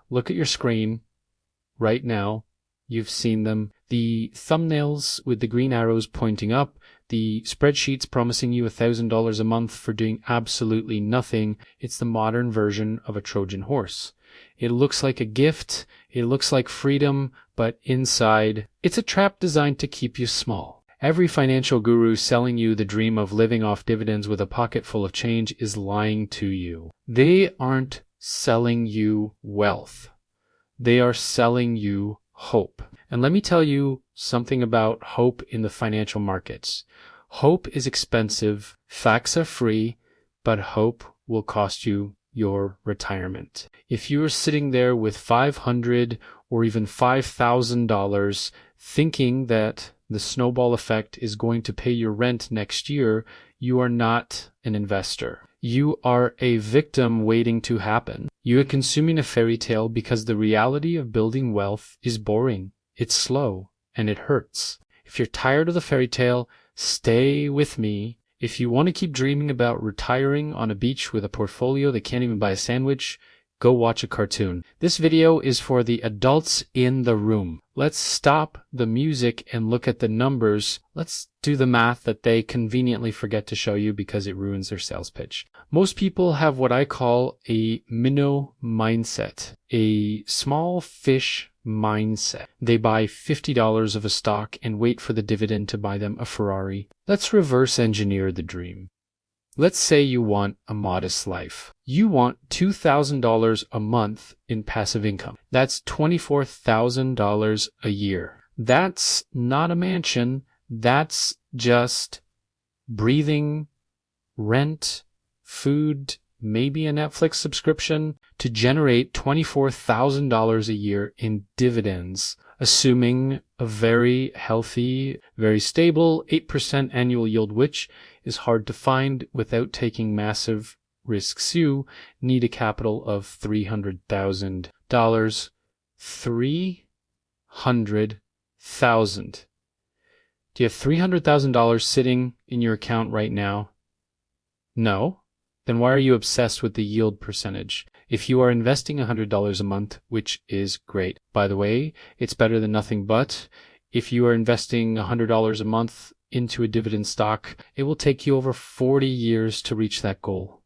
Look at your screen right now. You've seen them. The thumbnails with the green arrows pointing up, the spreadsheets promising you $1,000 a month for doing absolutely nothing. It's the modern version of a Trojan horse. It looks like a gift. It looks like freedom, but inside, it's a trap designed to keep you small. Every financial guru selling you the dream of living off dividends with a pocket full of change is lying to you. They aren't selling you wealth. They are selling you hope. And let me tell you something about hope in the financial markets. Hope is expensive. Facts are free, but hope will cost you your retirement. If you are sitting there with $500 or even $5,000 thinking that the snowball effect is going to pay your rent next year, you are not an investor. You are a victim waiting to happen. You are consuming a fairy tale because the reality of building wealth is boring. It's slow and it hurts. If you're tired of the fairy tale, stay with me. If you want to keep dreaming about retiring on a beach with a portfolio that can't even buy a sandwich, go watch a cartoon. This video is for the adults in the room. Let's stop the music and look at the numbers. Let's do the math that they conveniently forget to show you because it ruins their sales pitch. Most people have what I call a Minnow mindset, a small fish mindset. They buy $50 of a stock and wait for the dividend to buy them a Ferrari. Let's reverse engineer the dream. Let's say you want a modest life. You want $2,000 a month in passive income. That's $24,000 a year. That's not a mansion. That's just breathing, rent, food, maybe a Netflix subscription to generate $24,000 a year in dividends, assuming a very healthy, very stable 8% annual yield, which is hard to find without taking massive risks. You need a capital of $300,000. $300,000. Do you have $300,000 sitting in your account right now? No? Then why are you obsessed with the yield percentage? If you are investing $100 a month, which is great. By the way, it's better than nothing but. If you are investing $100 a month into a dividend stock, it will take you over 40 years to reach that goal.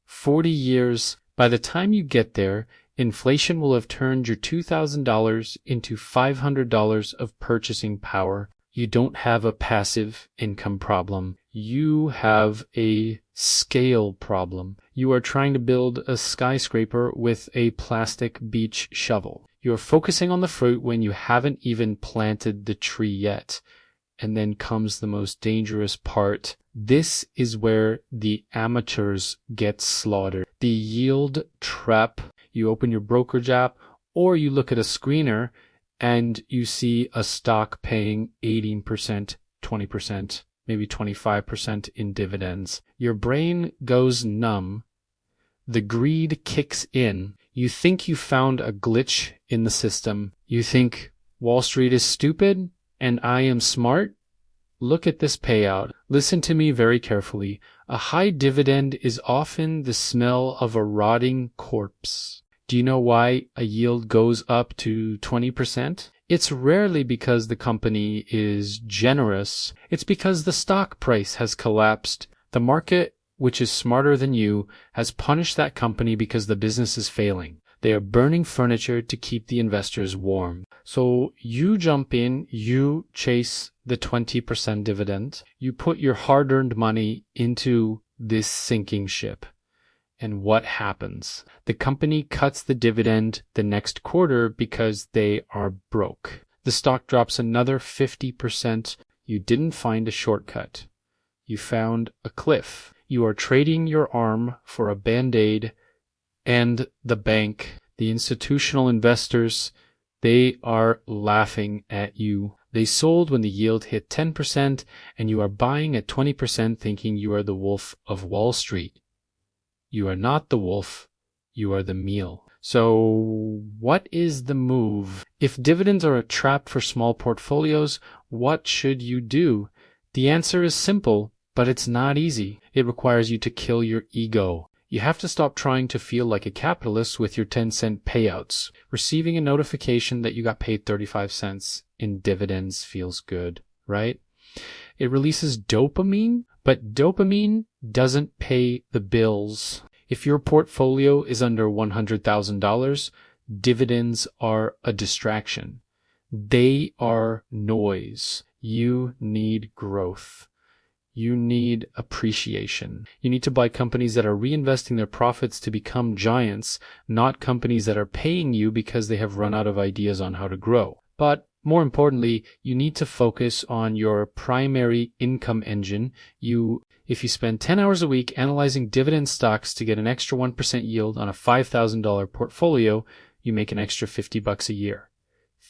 40 years. By the time you get there, inflation will have turned your $2,000 into $500 of purchasing power. You don't have a passive income problem. You have a scale problem. You are trying to build a skyscraper with a plastic beach shovel. You're focusing on the fruit when you haven't even planted the tree yet. And then comes the most dangerous part. This is where the amateurs get slaughtered. The yield trap. You open your brokerage app or you look at a screener and you see a stock paying 18%, 20%, maybe 25% in dividends. Your brain goes numb. The greed kicks in. You think you found a glitch in the system. You think Wall Street is stupid and I am smart. Look at this payout. Listen to me very carefully. A high dividend is often the smell of a rotting corpse. Do you know why a yield goes up to 20%? It's rarely because the company is generous. It's because the stock price has collapsed. The market, which is smarter than you, has punished that company because the business is failing. They are burning furniture to keep the investors warm. So you jump in, you chase the 20% dividend, you put your hard-earned money into this sinking ship. And what happens? The company cuts the dividend the next quarter because they are broke. The stock drops another 50%. You didn't find a shortcut. You found a cliff. You are trading your arm for a Band-Aid, and the bank, the institutional investors, they are laughing at you. They sold when the yield hit 10%, and you are buying at 20% thinking you are the wolf of Wall Street. You are not the wolf, you are the meal. So what is the move? If dividends are a trap for small portfolios, what should you do? The answer is simple, but it's not easy. It requires you to kill your ego. You have to stop trying to feel like a capitalist with your 10-cent payouts. Receiving a notification that you got paid 35 cents in dividends feels good, right? It releases dopamine, but dopamine doesn't pay the bills. If your portfolio is under $100,000, dividends are a distraction. They are noise. You need growth. You need appreciation. You need to buy companies that are reinvesting their profits to become giants, not companies that are paying you because they have run out of ideas on how to grow. But more importantly, you need to focus on your primary income engine. If you spend 10 hours a week analyzing dividend stocks to get an extra 1% yield on a $5,000 portfolio, you make an extra $50 a year.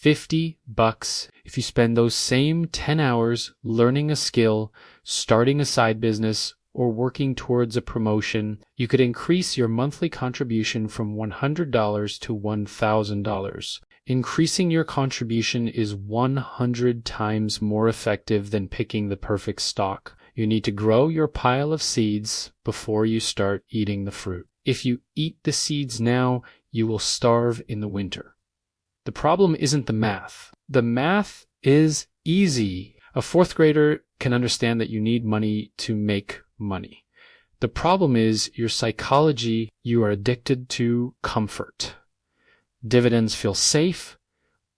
$50. If you spend those same 10 hours learning a skill, starting a side business, or working towards a promotion, you could increase your monthly contribution from $100 to $1,000. Increasing your contribution is 100 times more effective than picking the perfect stock. You need to grow your pile of seeds before you start eating the fruit. If you eat the seeds now, you will starve in the winter. The problem isn't the math. The math is easy. A fourth grader can understand that you need money to make money. The problem is your psychology. You are addicted to comfort. Dividends feel safe.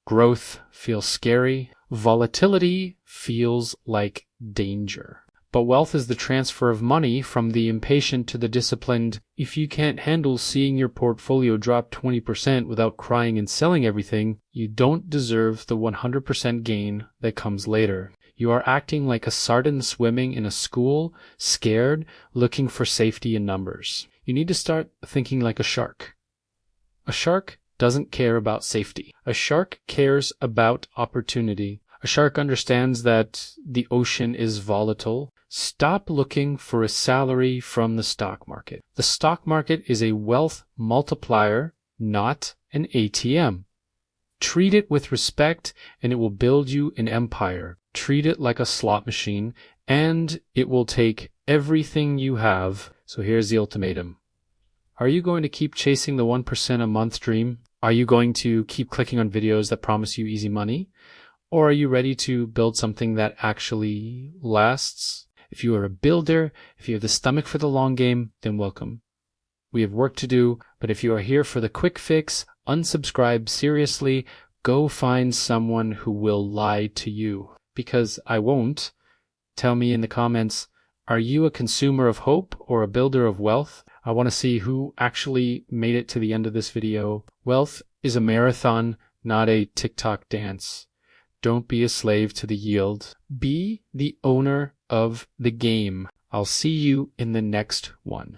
Growth feels scary. Volatility feels like danger. But wealth is the transfer of money from the impatient to the disciplined. If you can't handle seeing your portfolio drop 20% without crying and selling everything, you don't deserve the 100% gain that comes later. You are acting like a sardine swimming in a school, scared, looking for safety in numbers. You need to start thinking like a shark. A shark doesn't care about safety. A shark cares about opportunity. A shark understands that the ocean is volatile. Stop looking for a salary from the stock market. The stock market is a wealth multiplier, not an ATM. Treat it with respect and it will build you an empire. Treat it like a slot machine and it will take everything you have. So here's the ultimatum. Are you going to keep chasing the 1% a month dream? Are you going to keep clicking on videos that promise you easy money? Or are you ready to build something that actually lasts? If you are a builder, if you have the stomach for the long game, then welcome. We have work to do, but if you are here for the quick fix, unsubscribe seriously, go find someone who will lie to you. Because I won't. Tell me in the comments, are you a consumer of hope or a builder of wealth? I want to see who actually made it to the end of this video. Wealth is a marathon, not a TikTok dance. Don't be a slave to the yield. Be the owner of the game. I'll see you in the next one.